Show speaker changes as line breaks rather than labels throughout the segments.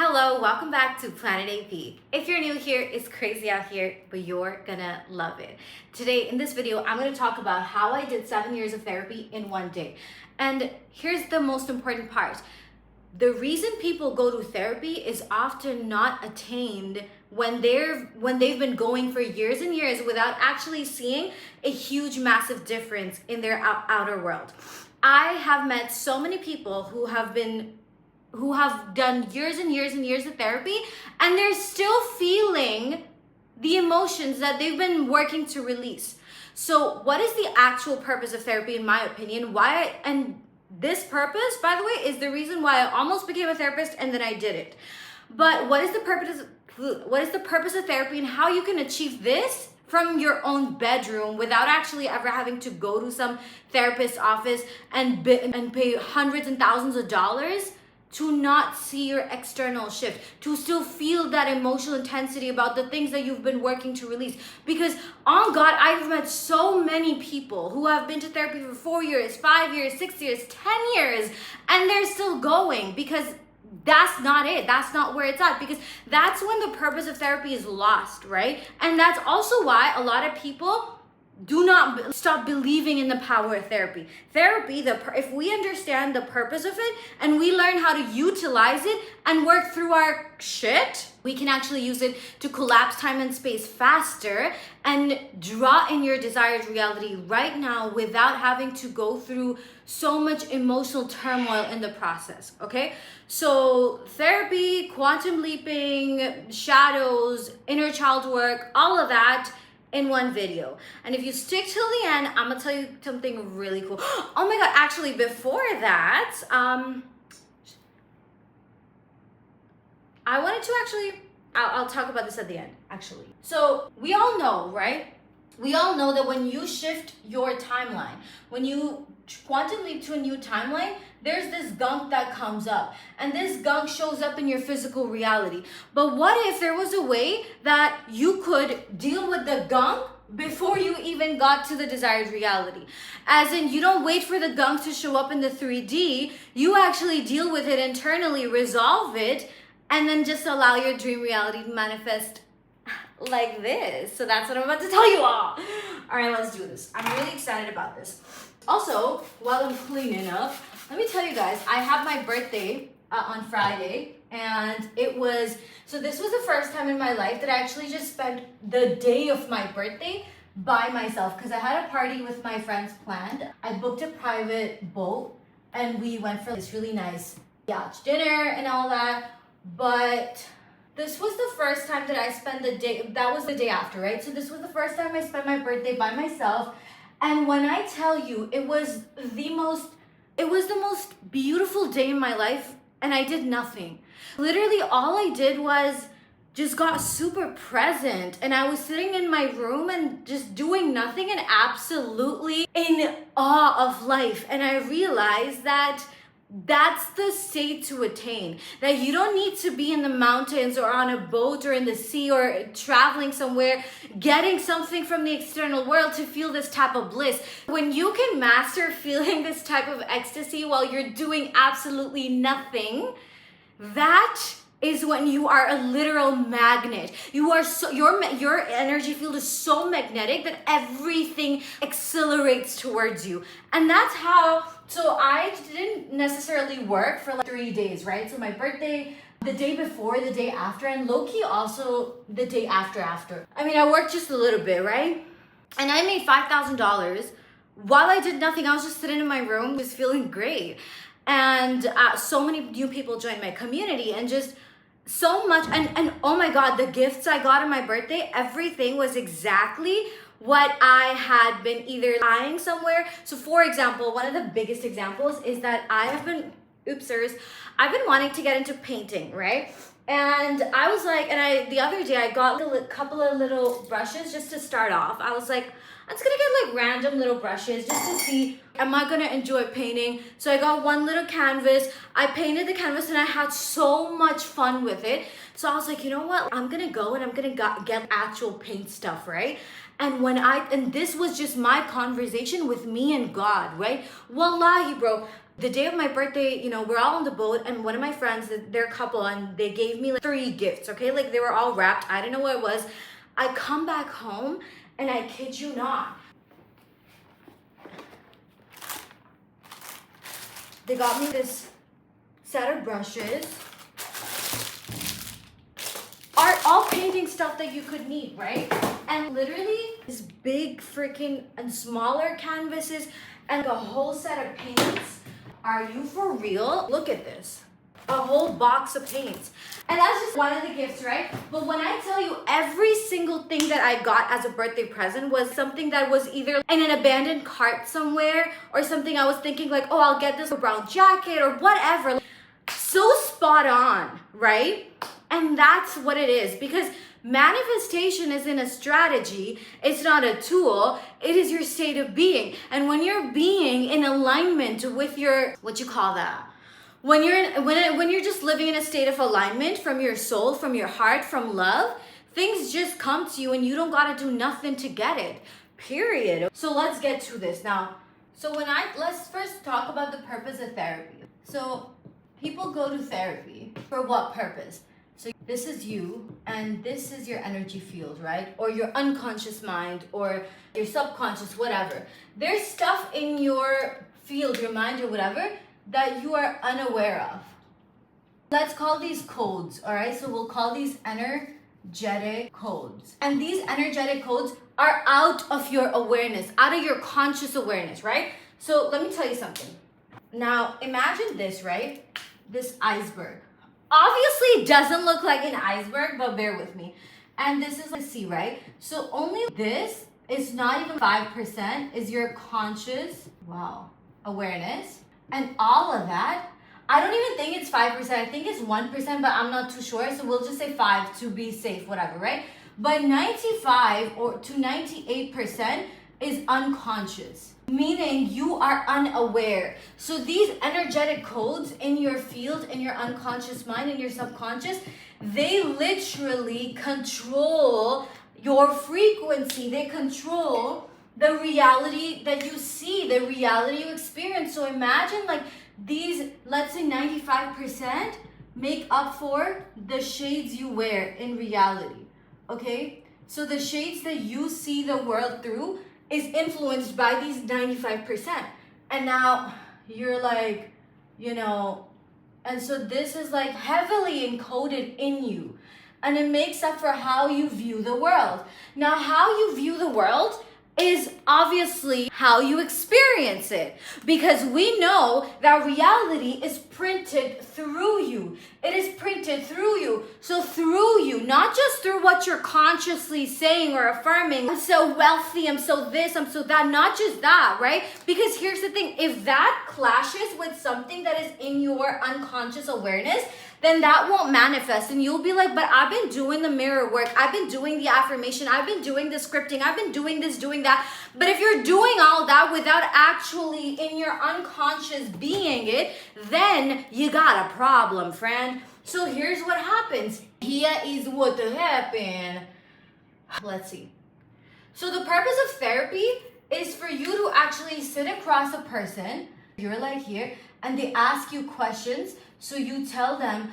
Hello, welcome back to Planet AP. If you're new here, it's crazy out here, but you're gonna love it. Today in this video, I'm gonna talk about how I did 7 years of therapy in one day. And here's the most important part. The reason people go to therapy is often not attained when they've been going for years and years without actually seeing a huge, massive difference in their outer world. I have met so many people who have done years and years and years of therapy, and they're still feeling the emotions that they've been working to release. So what is the actual purpose of therapy, in my opinion? And this purpose, by the way, is the reason why I almost became a therapist and then I did it. But what is the purpose of therapy and how you can achieve this from your own bedroom without actually ever having to go to some therapist's office and pay hundreds and thousands of dollars to not see your external shift, to still feel that emotional intensity about the things that you've been working to release. Because on God, I've met so many people who have been to therapy for 4 years, 5 years, 6 years, 10 years, and they're still going because that's not it. That's not where it's at, because that's when the purpose of therapy is lost, right? And that's also why a lot of people do not stop believing in the power of therapy. Therapy, if we understand the purpose of it and we learn how to utilize it and work through our shit, we can actually use it to collapse time and space faster and draw in your desired reality right now without having to go through so much emotional turmoil in the process, okay? So therapy, quantum leaping, shadows, inner child work, all of that in one video. And if you stick till the end, I'm gonna tell you something really cool. Oh my God, actually before that, I wanted to I'll talk about this at the end, actually. So we all know, right? We all know that when you shift your timeline, when you quantum leap to a new timeline, there's this gunk that comes up, and this gunk shows up in your physical reality. But what if there was a way that you could deal with the gunk before you even got to the desired reality? As in, you don't wait for the gunk to show up in the 3D, you actually deal with it internally, resolve it, and then just allow your dream reality to manifest like this. So that's what I'm about to tell you all. All right, let's do this. I'm really excited about this. Also, while I'm cleaning up, let me tell you guys, I have my birthday on Friday, and this was the first time in my life that I actually just spent the day of my birthday by myself, because I had a party with my friends planned. I booked a private boat, and we went for this really nice yacht dinner and all that, but this was the first time that I spent the day, that was the day after, right? So this was the first time I spent my birthday by myself. And when I tell you, it was the most beautiful day in my life, and I did nothing. Literally all I did was just got super present, and I was sitting in my room and just doing nothing and absolutely in awe of life. And I realized that that's the state to attain, that you don't need to be in the mountains or on a boat or in the sea or traveling somewhere, getting something from the external world to feel this type of bliss. When you can master feeling this type of ecstasy while you're doing absolutely nothing, that is when you are a literal magnet. You are your energy field is so magnetic that everything accelerates towards you. And that's how, so I didn't necessarily work for like 3 days, right? So my birthday, the day before, the day after, and low-key also the day after. I mean, I worked just a little bit, right? And I made $5,000. While I did nothing, I was just sitting in my room, just feeling great. And so many new people joined my community, and just so much, and oh my God, the gifts I got on my birthday, everything was exactly what I had been either eyeing somewhere. So for example, one of the biggest examples is that I've been wanting to get into painting, right? And I was like, the other day I got a couple of little brushes just to start off. I was like, I'm just gonna get like random little brushes just to see, am I gonna enjoy painting? So I got one little canvas, I painted the canvas, and I had so much fun with it. So I was like, you know what? I'm gonna go and I'm gonna get actual paint stuff, right? And this was just my conversation with me and God, right? Wallahi, bro, The day of my birthday, we're all on the boat, and one of my friends, they're a couple, and they gave me like 3 gifts, okay? Like they were all wrapped. I didn't know what it was. I come back home, and I kid you not, they got me this set of brushes. Art, all painting stuff that you could need, right? And literally this big freaking and smaller canvases and a whole set of paints. Are you for real? Look at this. A whole box of paints. And that's just one of the gifts, right? But when I tell you every single thing that I got as a birthday present was something that was either in an abandoned cart somewhere, or something I was thinking like, oh, I'll get this brown jacket or whatever. So spot on, right? And that's what it is, because manifestation isn't a strategy, it's not a tool, it is your state of being. And when you're being in alignment with your, what you call that? When you're just living in a state of alignment from your soul, from your heart, from love, things just come to you and you don't gotta do nothing to get it, period. So let's get to this now. So let's first talk about the purpose of therapy. So people go to therapy for what purpose? So this is you, and this is your energy field, right? Or your unconscious mind, or your subconscious, whatever. There's stuff in your field, your mind, or whatever, that you are unaware of. Let's call these codes, all right? So we'll call these energetic codes. And these energetic codes are out of your awareness, out of your conscious awareness, right? So let me tell you something. Now imagine this, right? This iceberg. Obviously it doesn't look like an iceberg, but bear with me. And this is the sea, right? So only this is not even 5% is your conscious, awareness. And all of that, I don't even think it's 5%. I think it's 1%, but I'm not too sure. So we'll just say 5 to be safe, whatever, right? But 95 to 98% is unconscious, meaning you are unaware. So these energetic codes in your field, in your unconscious mind, in your subconscious, they literally control your frequency. They control the reality that you see, the reality you experience. So imagine like these, let's say 95% make up for the shades you wear in reality, okay? So the shades that you see the world through is influenced by these 95%. And now you're like, and so this is like heavily encoded in you. And it makes up for how you view the world. Now, how you view the world is obviously how you experience it, because we know that reality is printed through you. It is printed through you. So through you, not just through what you're consciously saying or affirming, I'm so wealthy, I'm so this, I'm so that, not just that, right? Because here's the thing, if that clashes with something that is in your unconscious awareness, then that won't manifest. And you'll be like, but I've been doing the mirror work. I've been doing the affirmation. I've been doing the scripting. I've been doing this, doing that. But if you're doing all that without actually in your unconscious being it, then you got a problem, friend. So here's what happens. Here is what happened. Let's see. So the purpose of therapy is for you to actually sit across a person. You're like here, and they ask you questions. So you tell them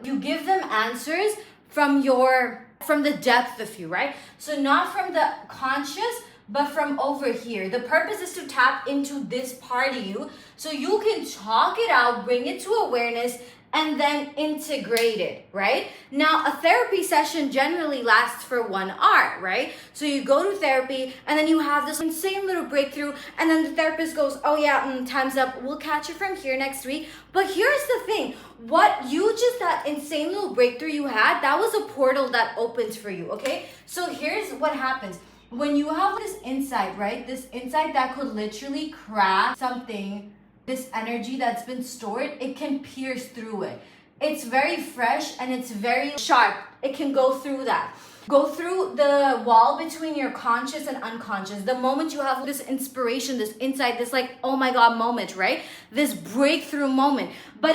you give them answers from the depth of you, right? So not from the conscious, but from over here. The purpose is to tap into this part of you so you can talk it out, bring it to awareness, and then integrate it, right? Now, a therapy session generally lasts for 1 hour, right? So you go to therapy and then you have this insane little breakthrough, and then the therapist goes, oh yeah, time's up. We'll catch you from here next week. But here's the thing, that insane little breakthrough you had, that was a portal that opens for you, okay? So here's what happens. When you have this insight, right? This insight that could literally crack something, this energy that's been stored, it can pierce through it. It's very fresh and it's very sharp. it can go through that. Go through the wall between your conscious and unconscious. The moment you have this inspiration, this insight, this like, oh my God moment, right? This breakthrough moment. But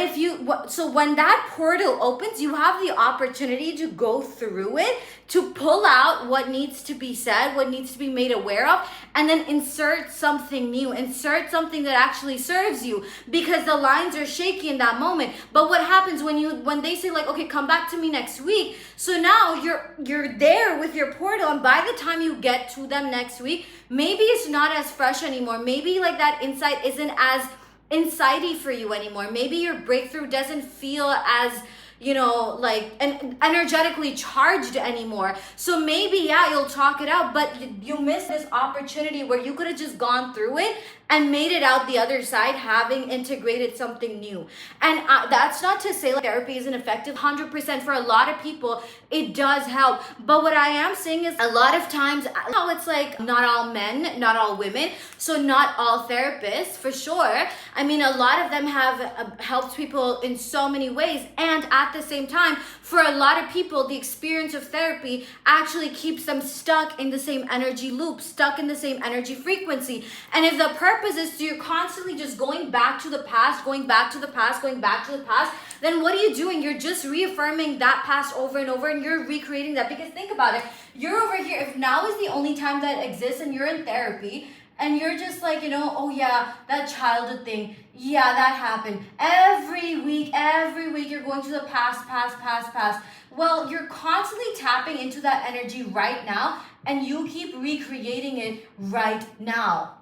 so when that portal opens, you have the opportunity to go through it, to pull out what needs to be said, what needs to be made aware of, and then insert something new, insert something that actually serves you, because the lines are shaky in that moment. But what happens when they say like, okay, come back to me next week? So now you're there with your portal, and by the time you get to them next week, maybe it's not as fresh anymore. Maybe like that insight isn't as insighty for you anymore. Maybe your breakthrough doesn't feel as like energetically charged anymore. So maybe, yeah, you'll talk it out, but you miss this opportunity where you could have just gone through it and made it out the other side, having integrated something new. And that's not to say like therapy isn't effective. 100% for a lot of people, it does help. But what I am saying is a lot of times, it's like not all men, not all women, so not all therapists, for sure. I mean, a lot of them have helped people in so many ways. And at the same time, for a lot of people, the experience of therapy actually keeps them stuck in the same energy loop, stuck in the same energy frequency. And if the purpose is to you're constantly just going back to the past, going back to the past, going back to the past, then what are you doing? You're just reaffirming that past over and over, and you're recreating that. Because think about it, you're over here, if now is the only time that exists and you're in therapy, and you're just like, oh yeah, that childhood thing, yeah, that happened. Every week you're going to the past. Well, you're constantly tapping into that energy right now, and you keep recreating it right now.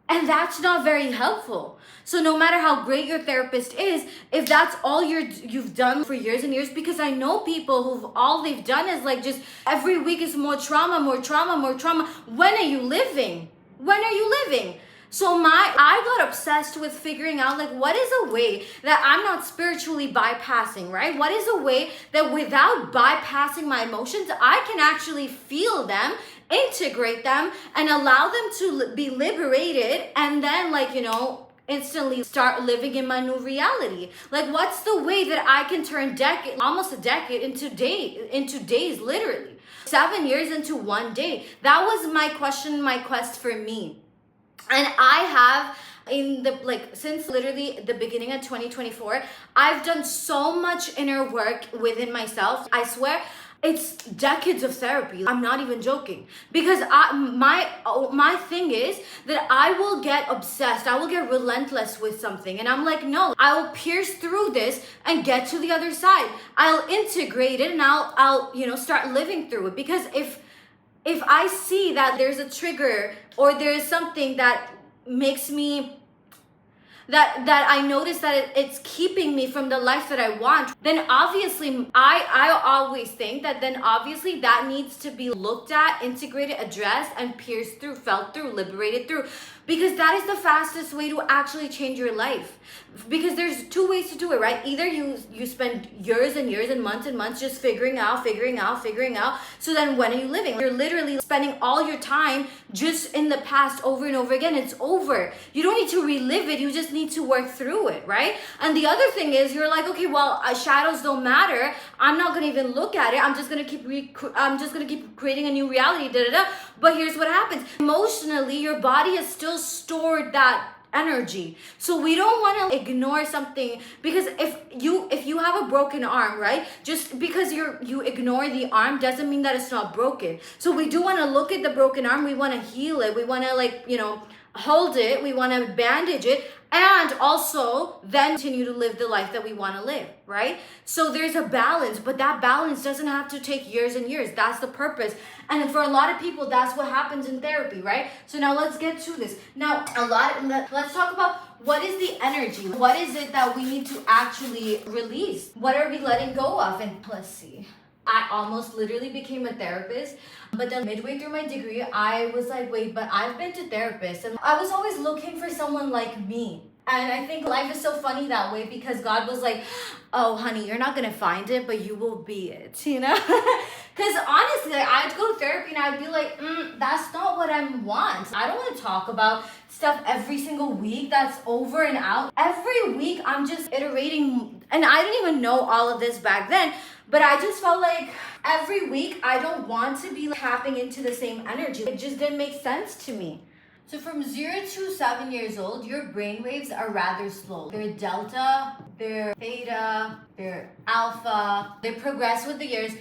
And that's not very helpful. So no matter how great your therapist is, if that's all you've done for years and years, because I know people who've all they've done is like just every week is more trauma. When are you living? So I got obsessed with figuring out like what is a way that I'm not spiritually bypassing, right? What is a way that without bypassing my emotions, I can actually feel them, integrate them, and allow them to be liberated, and then instantly start living in my new reality. Like, what's the way that I can turn almost a decade into days, literally 7 years into one day? That was my quest for me. And I have since literally the beginning of 2024, I've done so much inner work within myself. I swear it's decades of therapy. I'm not even joking, because my thing is that I will get obsessed. I will get relentless with something, and I'm like, no, I will pierce through this and get to the other side. I'll integrate it, and I'll start living through it. Because if I see that there's a trigger, or there's something that makes me that I notice that it's keeping me from the life that I want, then obviously I always think that then obviously that needs to be looked at, integrated, addressed, and pierced through, felt through, liberated through. Because that is the fastest way to actually change your life. Because there's two ways to do it, right? Either you spend years and years and months just figuring out. So then when are you living? You're literally spending all your time just in the past over and over again. It's over. You don't need to relive it. You just need to work through it, right? And the other thing is, you're like, okay, well, shadows don't matter. I'm not gonna even look at it. I'm just gonna keep creating a new reality. But here's what happens. Emotionally, your body has still stored that energy. So we don't want to ignore something, because if you have a broken arm, right? Just because you ignore the arm doesn't mean that it's not broken. So we do want to look at the broken arm. We want to heal it. We want to hold it. We want to bandage it, and also then continue to live the life that we want to live, right? So there's a balance, but that balance doesn't have to take years and years. That's the purpose. And for a lot of people, that's what happens in therapy, right? So now let's get to this. Now, let's talk about what is the energy? What is it that we need to actually release? What are we letting go of? And let's see. I almost literally became a therapist, but then midway through my degree, I was like, wait, but I've been to therapists, and I was always looking for someone like me. And I think life is so funny that way, because God was like, oh, honey, you're not going to find it, but you will be it, Because honestly, I'd go to therapy and I'd be like, that's not what I want. I don't want to talk about stuff every single week that's over and out. Every week, I'm just iterating. And I didn't even know all of this back then. But I just felt like every week I don't want to be tapping into the same energy. It just didn't make sense to me. So from 0 to 7 years old, your brain waves are rather slow. They're delta, they're theta, they're alpha. They progress with the years.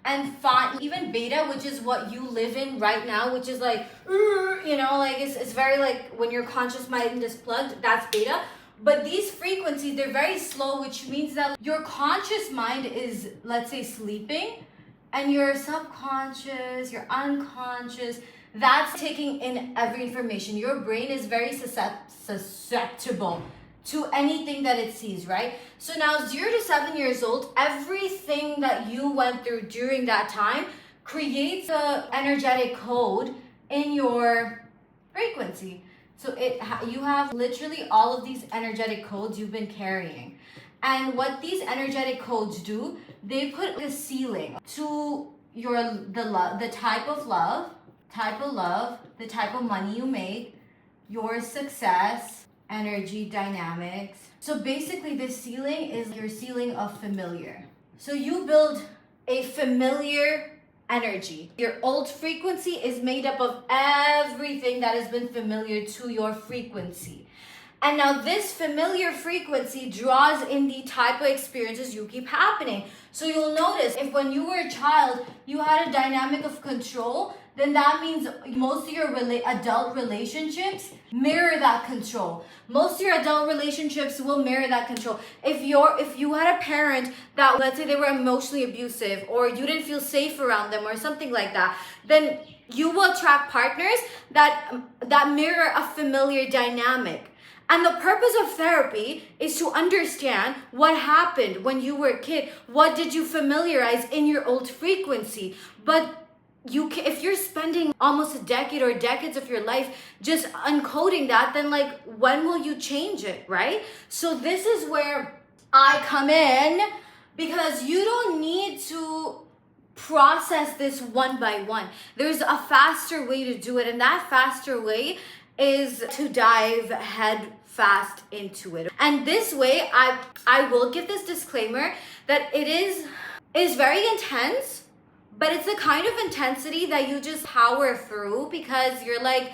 And even beta, which is what you live in right now, which is like, like it's very like when your conscious mind is plugged, that's beta. But these frequencies, they're very slow, which means that your conscious mind is, let's say, sleeping, and your subconscious, your unconscious, that's taking in every information. Your brain is very susceptible to anything that it sees, right? So now 0 to 7 years old, everything that you went through during that time creates a energetic code in your frequency. So you have literally all of these energetic codes you've been carrying. And what these energetic codes do, they put a ceiling to the type of love, the type of money you make, your success, energy dynamics. So basically the ceiling is your ceiling of familiar. So you build a familiar energy. Your old frequency is made up of everything that has been familiar to your frequency. And now this familiar frequency draws in the type of experiences you keep happening. So you'll notice if when you were a child, you had a dynamic of control, then that means most of your adult relationships mirror that control. Most of your adult relationships will mirror that control. If you had a parent that, let's say they were emotionally abusive, or you didn't feel safe around them or something like that, then you will attract partners that mirror a familiar dynamic. And the purpose of therapy is to understand what happened when you were a kid. What did you familiarize in your old frequency? But if you're spending almost a decade or decades of your life just uncoding that, then like when will you change it, right? So this is where I come in, because you don't need to process this one by one. There's a faster way to do it, and that faster way is to dive head fast into it. And this way, I will give this disclaimer that it is very intense, but it's the kind of intensity that you just power through, because you're like,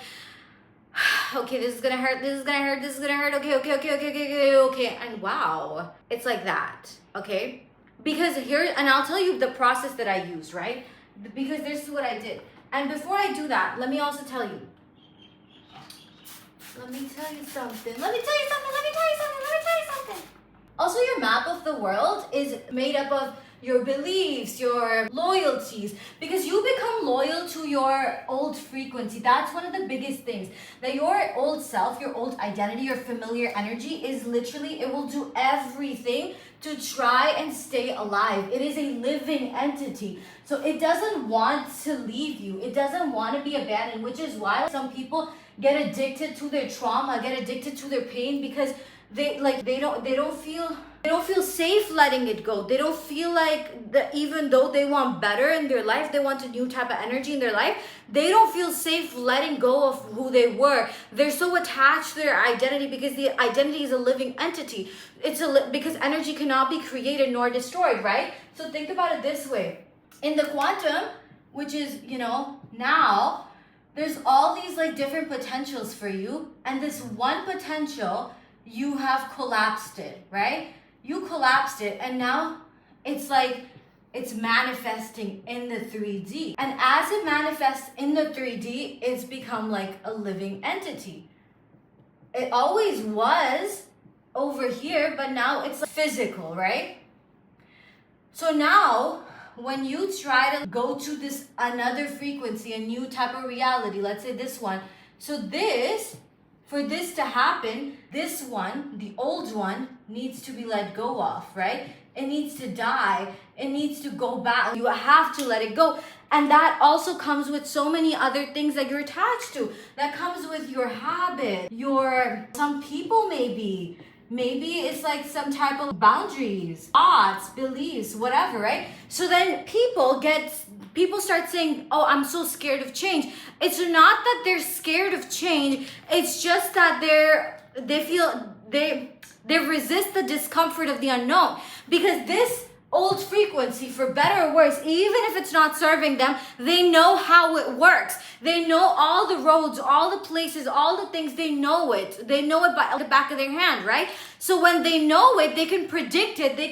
okay, this is gonna hurt, this is gonna hurt, this is gonna hurt, okay, and wow, it's like that, okay? Because and I'll tell you the process that I use, right? Because this is what I did. And before I do that, let me also tell you, let me tell you something. Also, your map of the world is made up of your beliefs, your loyalties, because you become loyal to your old frequency. That's one of the biggest things. That your old self, your old identity, your familiar energy is literally, it will do everything to try and stay alive. It is a living entity. So it doesn't want to leave you. It doesn't want to be abandoned, which is why some people get addicted to their trauma, get addicted to their pain, because they don't feel safe letting it go. They don't feel like that, even though they want better in their life, they want a new type of energy in their life, they don't feel safe letting go of who they were. They're so attached to their identity, because the identity is a living entity. Because energy cannot be created nor destroyed, right? So think about it this way. In the quantum, which is, now, there's all these like different potentials for you, and this one potential, you have collapsed it, right? You collapsed it, and now it's like it's manifesting in the 3D. And as it manifests in the 3D, it's become like a living entity. It always was over here, but now it's physical, right? So now, when you try to go to this another frequency, a new type of reality, let's say this one. So for this to happen, this one, the old one, needs to be let go of, right? It needs to die. It needs to go back. You have to let it go. And that also comes with so many other things that you're attached to. That comes with your habit, some people maybe. Maybe it's like some type of boundaries, thoughts, beliefs, whatever, right? So then people start saying, oh, I'm so scared of change. It's not that they're scared of change. It's just that they resist the discomfort of the unknown. Because this old frequency, for better or worse, even if it's not serving them, they know how it works. They know all the roads, all the places, all the things. They know it. They know it by the back of their hand, right? So when they know it, they can predict it. They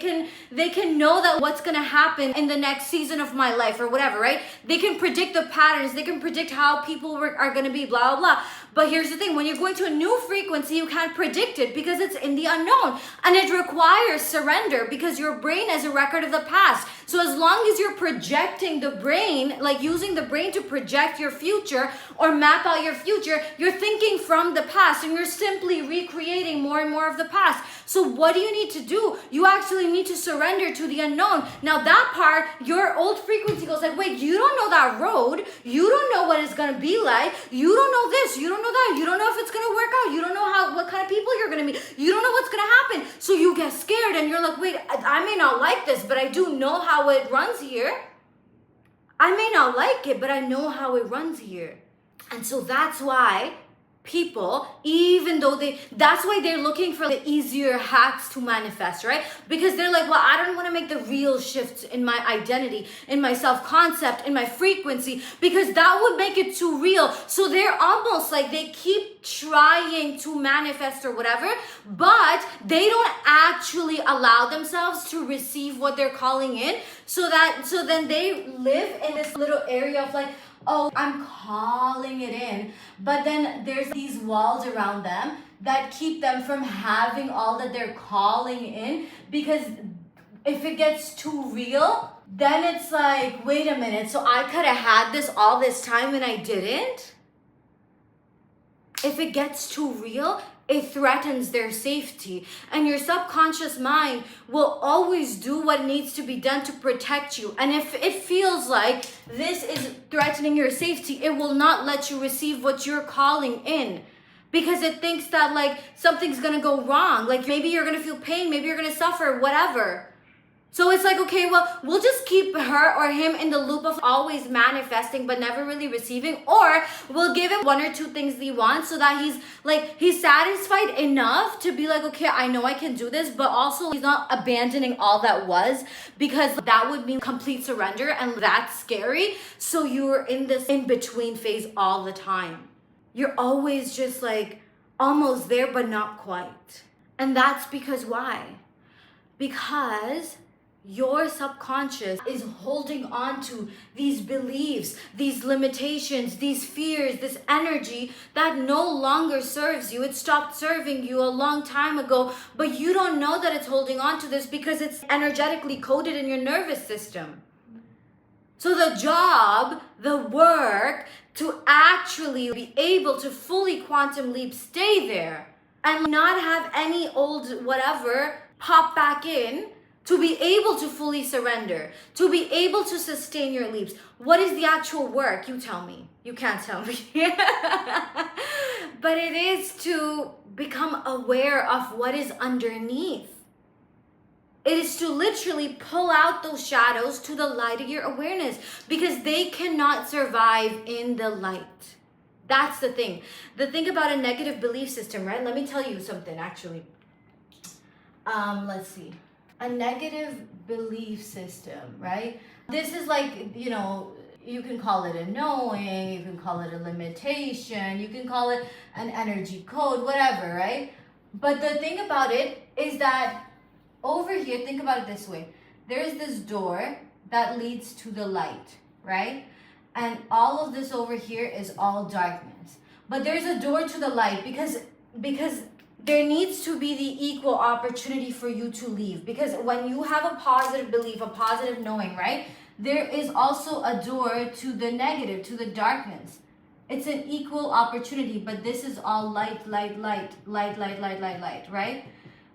can know that what's gonna happen in the next season of my life or whatever, right? They can predict the patterns. They can predict how people are gonna be, blah, blah, blah. But here's the thing, when you're going to a new frequency, you can't predict it because it's in the unknown. And it requires surrender because your brain is a record of the past. So as long as you're projecting the brain, like using the brain to project your future or map out your future, you're thinking from the past and you're simply recreating more and more of the past. So what do you need to do? You actually need to surrender to the unknown. Now that part, your old frequency goes like, wait, you don't know that road. You don't know what it's going to be like. You don't know this. You don't know that. You don't know if it's going to work out. You don't know what kind of people you're going to meet. You don't know what's going to happen. So you get scared and you're like, wait, I may not like this, but I do know how it runs here. I may not like it, but I know how it runs here. And so that's why people, even though that's why they're looking for the easier hacks to manifest, right? Because they're like, well, I don't want to make the real shifts in my identity, in my self-concept, in my frequency, because that would make it too real. So they're almost like they keep trying to manifest or whatever, but they don't actually allow themselves to receive what they're calling in. So then they live in this little area of like, oh, I'm calling it in. But then there's these walls around them that keep them from having all that they're calling in. Because if it gets too real, then it's like, wait a minute, so I could have had this all this time and I didn't? If it gets too real, it threatens their safety. And your subconscious mind will always do what needs to be done to protect you. And if it feels like this is threatening your safety, it will not let you receive what you're calling in. Because it thinks that like something's gonna go wrong. Like maybe you're gonna feel pain, maybe you're gonna suffer, whatever. So it's like, okay, well, we'll just keep her or him in the loop of always manifesting but never really receiving, or we'll give him one or two things that he wants so that he's satisfied enough to be like, okay, I know I can do this, but also he's not abandoning all that was, because that would mean complete surrender and that's scary. So you're in this in-between phase all the time. You're always just like almost there but not quite. And that's because why? Because your subconscious is holding on to these beliefs, these limitations, these fears, this energy that no longer serves you. It stopped serving you a long time ago, but you don't know that it's holding on to this because it's energetically coded in your nervous system. So the job, the work to actually be able to fully quantum leap, stay there and not have any old whatever pop back in, to be able to fully surrender, to be able to sustain your leaps. What is the actual work? You tell me. You can't tell me. But it is to become aware of what is underneath. It is to literally pull out those shadows to the light of your awareness, because they cannot survive in the light. That's the thing. The thing about a negative belief system, right? Let me tell you something actually. Let's see. A negative belief system, right? This is like, you can call it a knowing, you can call it a limitation, you can call it an energy code, whatever, right? But the thing about it is that over here, think about it this way. There's this door that leads to the light, right? And all of this over here is all darkness. But there's a door to the light because there needs to be the equal opportunity for you to leave. Because when you have a positive belief, a positive knowing, right? There is also a door to the negative, to the darkness. It's an equal opportunity, but this is all light, right?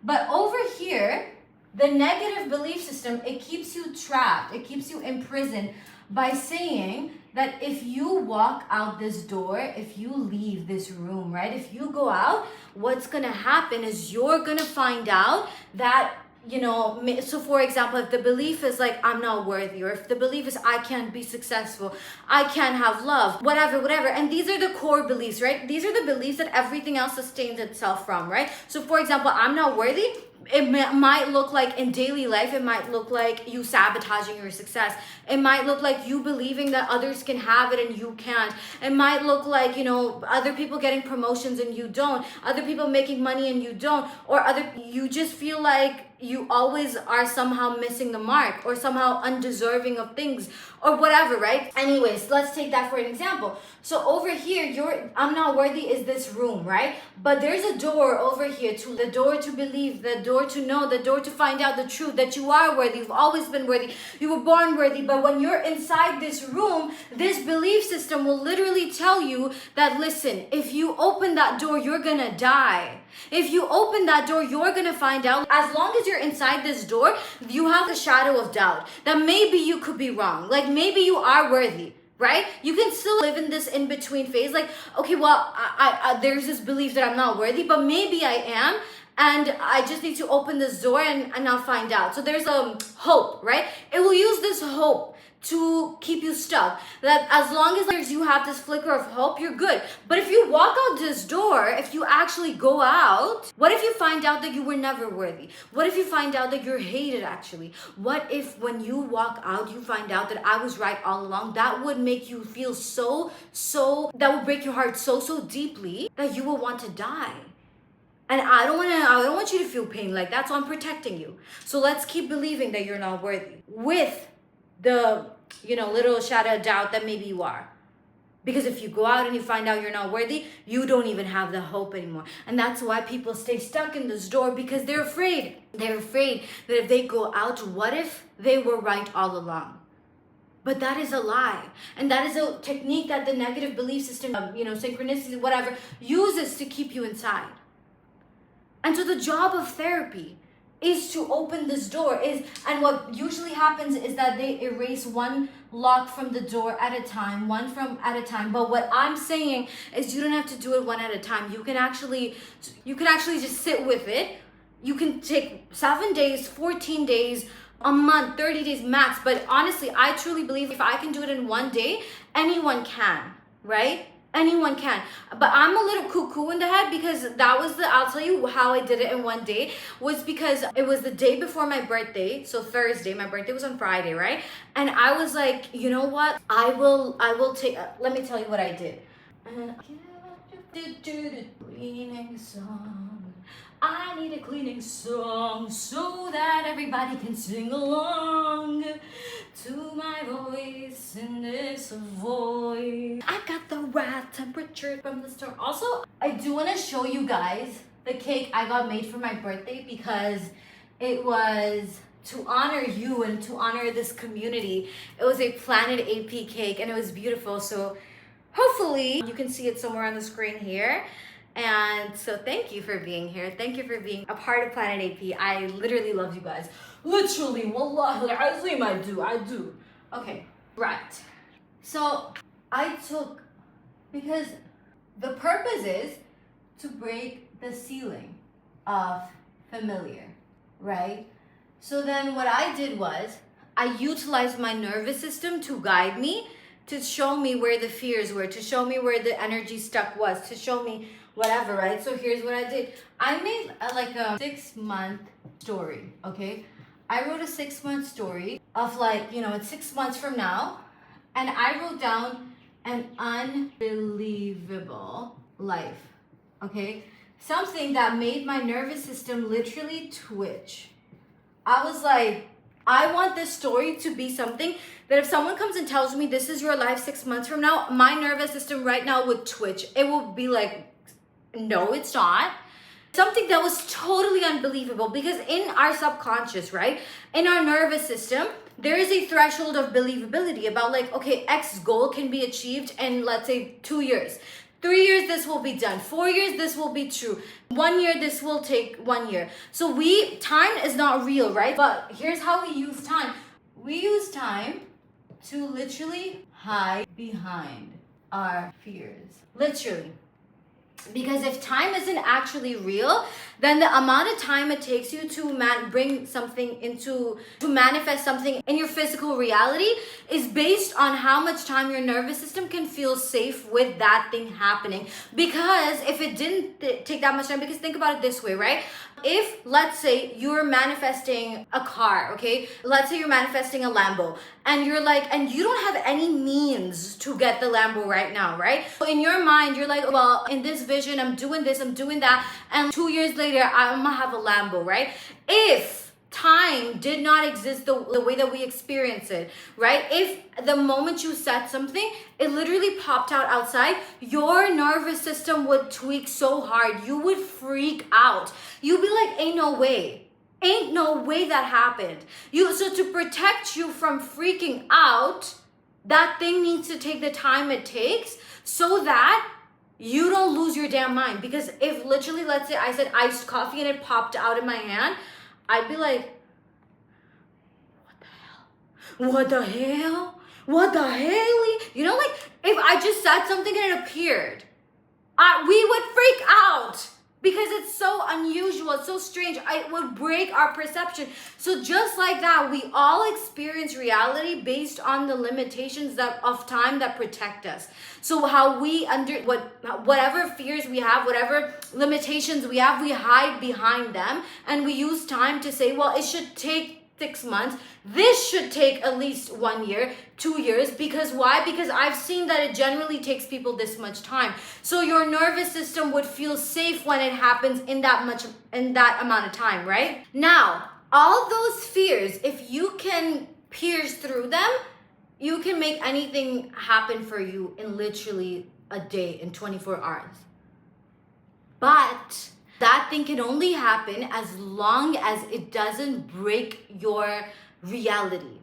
But over here, the negative belief system, it keeps you trapped. It keeps you imprisoned by saying that if you walk out this door, if you leave this room, right? If you go out, what's gonna happen is you're gonna find out that so for example, if the belief is like I'm not worthy, or if the belief is I can't be successful, I can't have love, whatever, and these are the core beliefs, right? These are the beliefs that everything else sustains itself from, right? So for example, I'm not worthy, it might look like in daily life, it might look like you sabotaging your success. It might look like you believing that others can have it and you can't. It might look like, other people getting promotions and you don't, other people making money and you don't, or you just feel like you always are somehow missing the mark, or somehow undeserving of things, or whatever, right? Anyways, let's take that for an example. So over here, I'm not worthy is this room, right? But there's a door over here, to the door to believe, the door to know, the door to find out the truth that you are worthy. You've always been worthy. You were born worthy. But when you're inside this room, this belief system will literally tell you that, listen, if you open that door, you're gonna die. If you open that door, you're gonna find out. As long as you're inside this door, you have the shadow of doubt that maybe you could be wrong. Like maybe you are worthy, right? You can still live in this in-between phase. Like, okay, well, I there's this belief that I'm not worthy, but maybe I am. And I just need to open this door and I'll find out. So there's hope, right? It will use this hope to keep you stuck. That as long as you have this flicker of hope, you're good. But if you walk out this door, if you actually go out, what if you find out that you were never worthy? What if you find out that you're hated actually? What if when you walk out, you find out that I was right all along? That would make you feel that would break your heart so deeply that you will want to die. And I don't want you to feel pain like that, so I'm protecting you. So let's keep believing that you're not worthy, with the little shadow of doubt that maybe you are. Because if you go out and you find out you're not worthy, you don't even have the hope anymore. And that's why people stay stuck in this door, because they're afraid. They're afraid that if they go out, what if they were right all along? But that is a lie. And that is a technique that the negative belief system, synchronicity, whatever, uses to keep you inside. And so the job of therapy is to open this door, and what usually happens is that they erase one lock from the door at a time, at a time. But what I'm saying is you don't have to do it one at a time. You can actually just sit with it. You can take 7 days, 14 days, a month, 30 days max. But honestly, I truly believe if I can do it in one day, anyone can, right? Anyone can. But I'm a little cuckoo in the head, because I'll tell you how I did it in one day, was because it was the day before my birthday. So Thursday, my birthday was on Friday, right? And I was like, you know what? I will take, let me tell you what I did. Cleaning song. I need a cleaning song so that everybody can sing along to my voice in this voice. I got the right temperature from the store. Also, I do want to show you guys the cake I got made for my birthday, because it was to honor you and to honor this community. It was a Planet AP cake and it was beautiful. So hopefully you can see it somewhere on the screen here. And so thank you for being here. Thank you for being a part of Planet AP. I literally love you guys. Literally, wallahi, azim, I do. Okay, right. So because the purpose is to break the ceiling of familiar, right? So then what I did was I utilized my nervous system to guide me, to show me where the fears were, to show me where the energy stuck was, to show me whatever, right? So here's what I did. I made a 6-month story, okay? I wrote a 6-month story of it's 6 months from now, and I wrote down an unbelievable life, okay? Something that made my nervous system literally twitch. I was like, I want this story to be something that if someone comes and tells me this is your life 6 months from now, my nervous system right now would twitch. It will be like, no, it's not. Something that was totally unbelievable, because in our subconscious, right, in our nervous system, there is a threshold of believability about okay, X goal can be achieved in, let's say, 2 years. 3 years, this will be done. 4 years, this will be true. 1 year, this will take 1 year. So time is not real, right? But here's how we use time. We use time to literally hide behind our fears. Literally. Because if time isn't actually real, then the amount of time it takes you to bring something to manifest something in your physical reality is based on how much time your nervous system can feel safe with that thing happening. Because if it didn't take that much time, because think about it this way, right? If, let's say, you're manifesting a car, okay? Let's say you're manifesting a Lambo, and you're like, and you don't have any means to get the Lambo right now, right? So in your mind, you're like, well, in this vision, I'm doing this, I'm doing that, and 2 years later, I'm gonna have a Lambo, right? If time did not exist the way that we experience it, right? If the moment you said something, it literally popped out outside, your nervous system would tweak so hard, you would freak out. You'd be like, ain't no way that happened. So to protect you from freaking out, that thing needs to take the time it takes so that you don't lose your damn mind. Because if literally, let's say I said iced coffee and it popped out in my hand, I'd be like, what the hell? What the hell? What the hell? You know, like if I just said something and it appeared, we would freak out. Because it's so unusual, it's so strange, it would break our perception. So just like that, we all experience reality based on the limitations of time that protect us. So how we whatever fears we have, whatever limitations we have, we hide behind them, and we use time to say, well, it should take 6 months. This should take at least 1 year, 2 years. Because why? Because I've seen that it generally takes people this much time. So your nervous system would feel safe when it happens in that amount of time, right? Now, all those fears, if you can pierce through them, you can make anything happen for you in literally a day, in 24 hours. But that thing can only happen as long as it doesn't break your reality.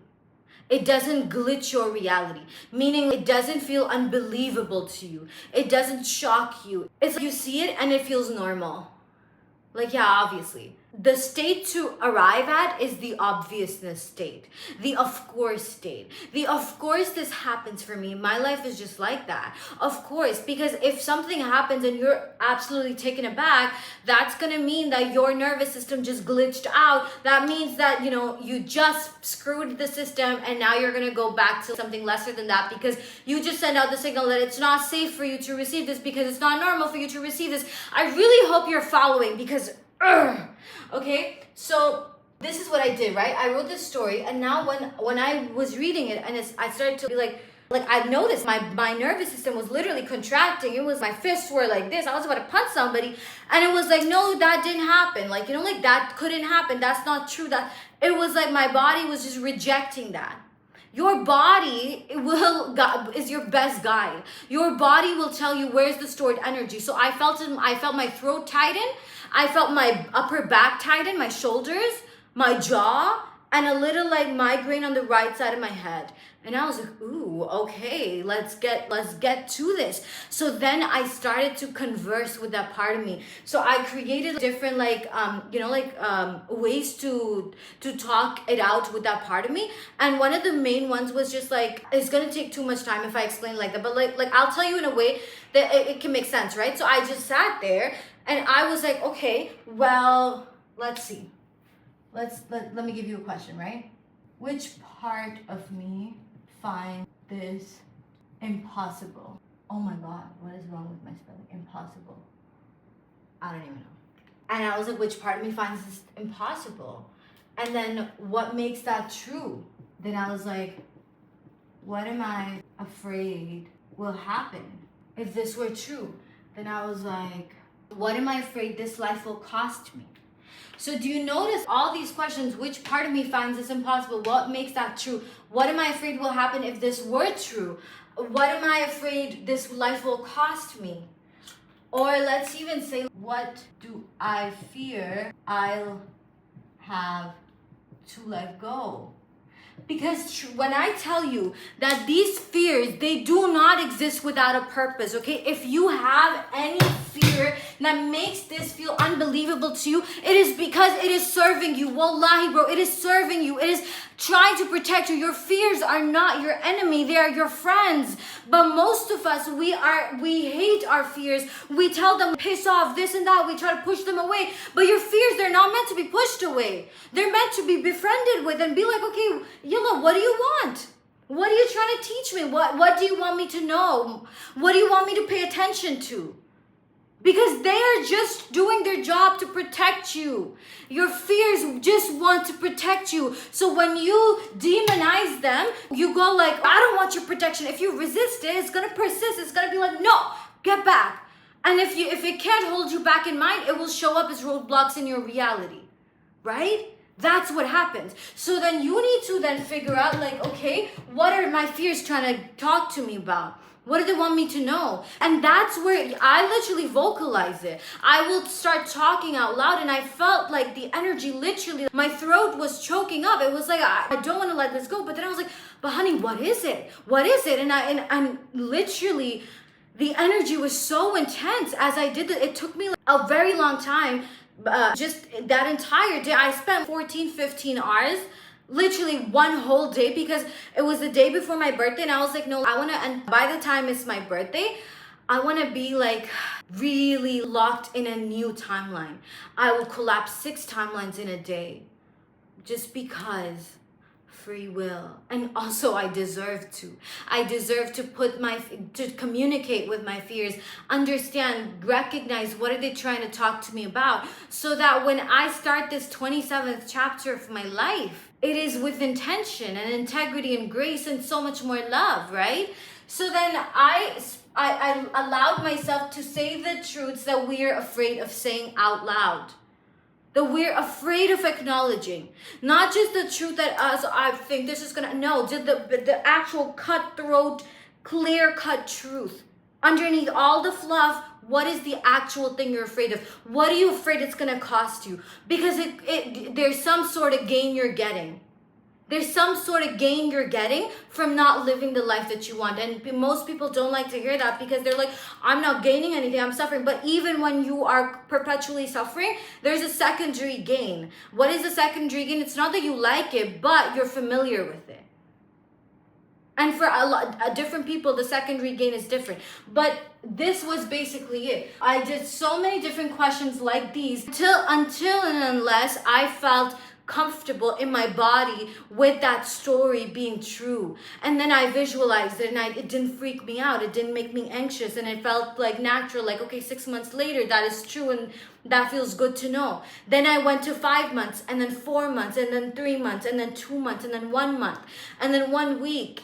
It doesn't glitch your reality, meaning it doesn't feel unbelievable to you. It doesn't shock you. It's like you see it and it feels normal. Like, yeah, obviously. The state to arrive at is the obviousness state, the of course state. The of course this happens for me. My life is just like that. Of course, because if something happens and you're absolutely taken aback, that's gonna mean that your nervous system just glitched out. That means that, you just screwed the system and now you're gonna go back to something lesser than that because you just sent out the signal that it's not safe for you to receive this because it's not normal for you to receive this. I really hope you're following because okay, so this is what I did, right? I wrote this story, and now when I was reading it, and I started to be like I noticed my nervous system was literally contracting. It was, my fists were like this. I was about to punch somebody, and it was like, no, that didn't happen. Like, that couldn't happen. That's not true. That it was like my body was just rejecting that. Your body is your best guide. Your body will tell you where's the stored energy. So I felt my throat tighten. I felt my upper back tighten, my shoulders, my jaw, and a little like migraine on the right side of my head. And I was like, ooh, okay, let's get to this. So then I started to converse with that part of me. So I created different ways to talk it out with that part of me. And one of the main ones was just like, it's gonna take too much time if I explain like that, but like I'll tell you in a way that it can make sense, right? So I just sat there and I was like, okay, well, let's see. Let me give you a question, right? Which part of me find this impossible? Oh my God, what is wrong with my spelling? Impossible. I don't even know. And I was like, which part of me finds this impossible? And then what makes that true? Then I was like, what am I afraid will happen if this were true? Then I was like, what am I afraid this life will cost me? So do you notice all these questions? Which part of me finds this impossible? What makes that true? What am I afraid will happen if this were true? What am I afraid this life will cost me? Or let's even say, what do I fear I'll have to let go? Because when I tell you that these fears, they do not exist without a purpose, okay? If you have any fear that makes this feel unbelievable to you, it is because it is serving you. Wallahi, bro, it is serving you. It is trying to protect you. Your fears are not your enemy, they are your friends. But most of us, we hate our fears. We tell them piss off, this and that. We try to push them away. But your fears, they're not meant to be pushed away. They're meant to be befriended with and be like, okay, Yalla, what do you want? What are you trying to teach me? What do you want me to know? What do you want me to pay attention to? Because they are just doing their job to protect you. Your fears just want to protect you. So when you demonize them, you go like, I don't want your protection. If you resist it, it's going to persist. It's going to be like, no, get back. And if it can't hold you back in mind, it will show up as roadblocks in your reality, right? That's what happens. So then you need to then figure out like, okay, what are my fears trying to talk to me about? What do they want me to know? And that's where I literally vocalize it. I will start talking out loud, and I felt like the energy, literally, my throat was choking up. It was like, I don't want to let this go. But then I was like, but honey, what is it? What is it? And I'm literally, the energy was so intense as I did it. It took me like a very long time. Just that entire day, I spent 15 hours, literally one whole day, because it was the day before my birthday, and I was like, no, I want to, and by the time it's my birthday, I want to be like really locked in a new timeline. I will collapse 6 timelines in a day, just because free will. And also I deserve to to communicate with my fears, understand, recognize what are they trying to talk to me about, so that when I start this 27th chapter of my life, it is with intention and integrity and grace and so much more love, right? So then I allowed myself to say the truths that we're afraid of saying out loud, that we're afraid of acknowledging. Not just the truth that I think this is gonna, no, just the actual cutthroat, clear-cut truth. Underneath all the fluff, what is the actual thing you're afraid of? What are you afraid it's gonna cost you? Because there's some sort of gain you're getting. There's some sort of gain you're getting from not living the life that you want. And most people don't like to hear that, because they're like, I'm not gaining anything, I'm suffering. But even when you are perpetually suffering, there's a secondary gain. What is the secondary gain? It's not that you like it, but you're familiar with it. And for different people, the secondary gain is different. But this was basically it. I did so many different questions like these until and unless I felt comfortable in my body with that story being true. And then I visualized it, and it didn't freak me out. It didn't make me anxious, and it felt like natural, like, okay, 6 months later, that is true, and that feels good to know. Then I went to 5 months, and then 4 months, and then 3 months, and then 2 months, and then 1 month, and then 1 week.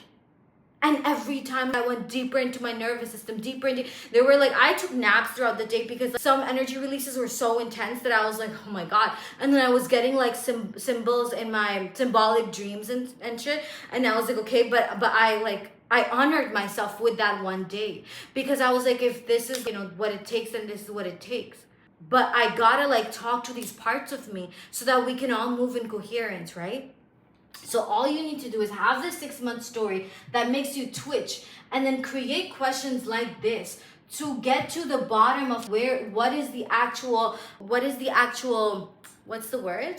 And every time I went deeper into my nervous system, there were like, I took naps throughout the day because some energy releases were so intense that I was like, oh my God. And then I was getting like symbols in my symbolic dreams and shit. And I was like, okay, but I honored myself with that one day, because I was like, if this is, what it takes, then this is what it takes. But I gotta like talk to these parts of me so that we can all move in coherence, right? So all you need to do is have this 6-month story that makes you twitch, and then create questions like this to get to the bottom of what is the actual, what's the word?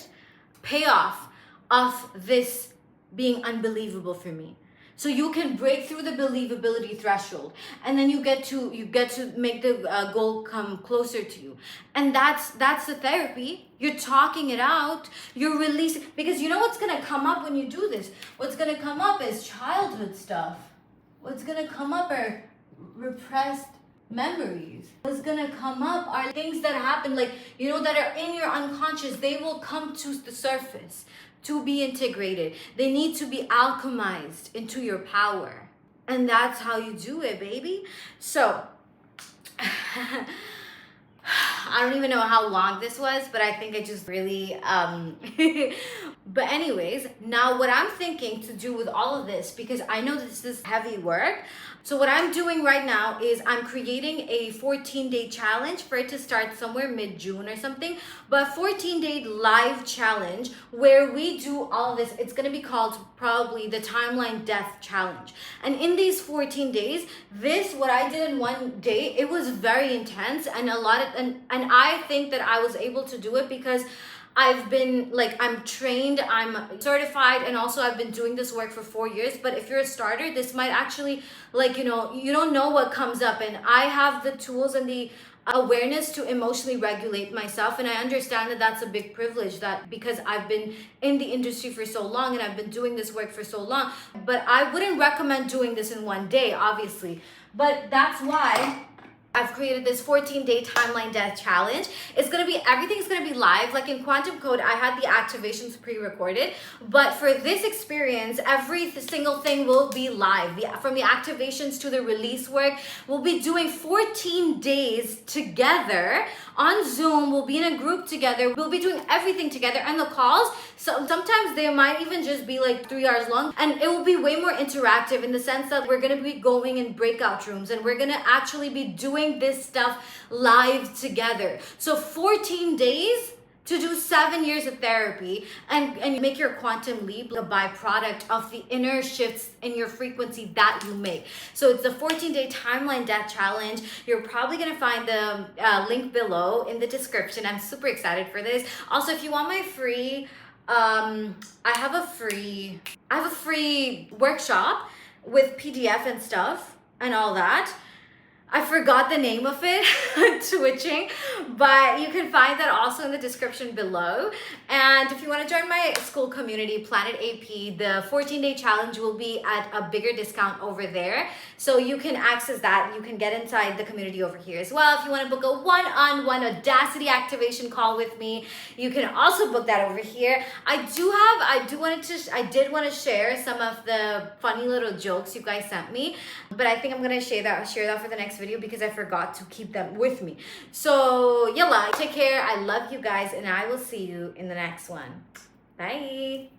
Payoff of this being unbelievable for me. So you can break through the believability threshold, and then you get to make the goal come closer to you. And that's the therapy. You're talking it out. You're releasing, because you know what's gonna come up when you do this? What's gonna come up is childhood stuff. What's gonna come up are repressed memories. What's gonna come up are things that happen, like, that are in your unconscious. They will come to the surface to be integrated. They need to be alchemized into your power. And that's how you do it, baby. So I don't even know how long this was, but I think I just really but anyways, now what I'm thinking to do with all of this, because I know this is heavy work, so what I'm doing right now is I'm creating a 14-day challenge for it to start somewhere mid-June or something, but 14-day live challenge where we do all of this. It's going to be called probably the Timeline Death Challenge. And in these 14 days, this, what I did in one day, it was very intense, and and I think that I was able to do it because I've been I'm trained, I'm certified, and also I've been doing this work for 4 years. But if you're a starter, this might actually, you don't know what comes up. And I have the tools and the awareness to emotionally regulate myself. And I understand that that's a big privilege, that because I've been in the industry for so long and I've been doing this work for so long. But I wouldn't recommend doing this in one day, obviously. But that's why I've created this 14-day timeline death challenge. Everything's gonna be live. Like in Quantum Code, I had the activations pre-recorded, but for this experience, every single thing will be live. From the activations to the release work, we'll be doing 14 days together on Zoom. We'll be in a group together. We'll be doing everything together, and the calls, so sometimes they might even just be like 3 hours long, and it will be way more interactive in the sense that we're gonna be going in breakout rooms and we're gonna actually be doing this stuff live together. So 14 days to do 7 years of therapy and make your quantum leap a byproduct of the inner shifts in your frequency that you make. So it's the 14-day timeline death challenge. You're probably gonna find the link below in the description. I'm super excited for this. Also, if you want my free I have a free workshop with PDF and stuff and all that. I forgot the name of it, twitching, but you can find that also in the description below. And if you want to join my school community, Planet AP, the 14-day challenge will be at a bigger discount over there. So you can access that. You can get inside the community over here as well. If you want to book a one-on-one Audacity activation call with me, you can also book that over here. I did want to share some of the funny little jokes you guys sent me, but I think I'm going to share that for the next video because I forgot to keep them with me. So yalla, take care. I love you guys, and I will see you in the next one. Bye.